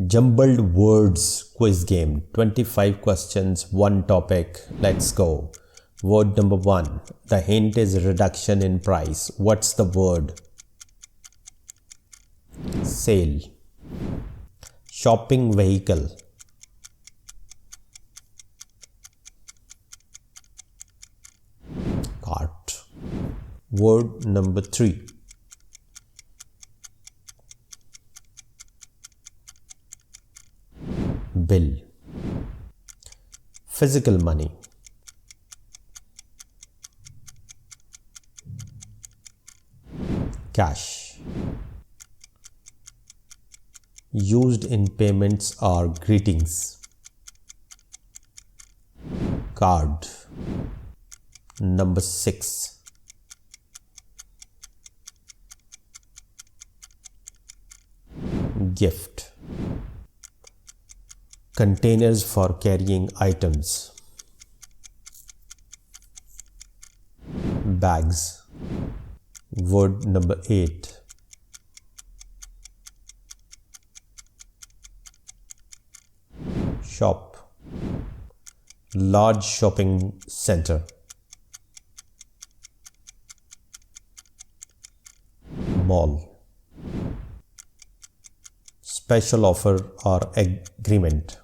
Jumbled words quiz game. 25 questions, one topic. Let's go. Word number 1. The hint is reduction in price. What's the word? Sale. Shopping vehicle. Cart. Word number 3. Bill. Physical money. Cash. Used in payments or greetings. Card. Number 6. Gift. Containers for carrying items. Bags. Word number 8. Shop. Large shopping center. Mall. Special offer or agreement.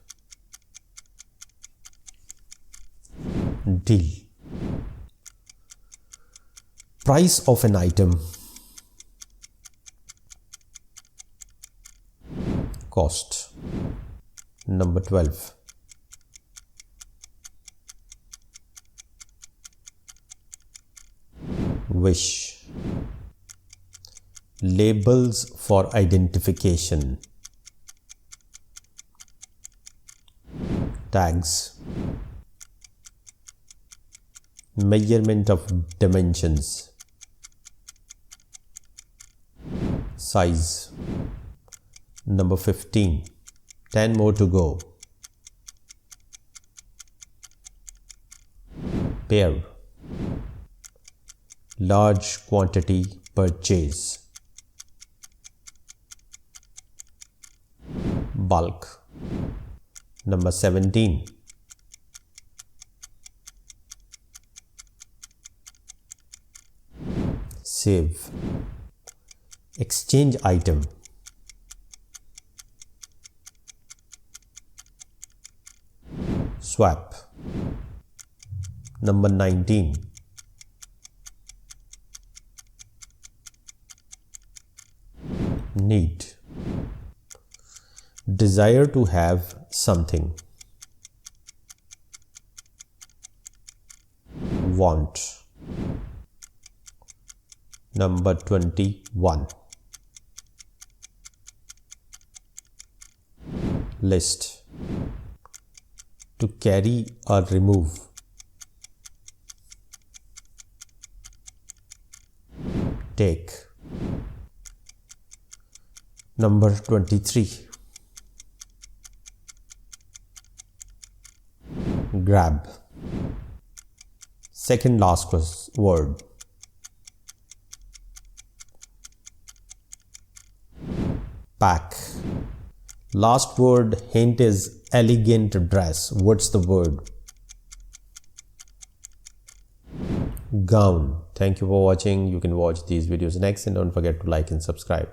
Deal. Price of an item. Cost. Number 12. Wish. Labels for identification. Tags. Measurement of dimensions. Size. Number 15. 10 more to go. Pair. Large quantity purchase. Bulk. Number 17. Save. Exchange item. Swap. Number 19. Need. Desire to have something. Want. Number 21. List. To carry or remove. Take. Number 23. Grab. Second last word. Pack. Last word hint is elegant dress. What's the word? Gown. Thank you for watching. You can watch these videos next and don't forget to like and subscribe.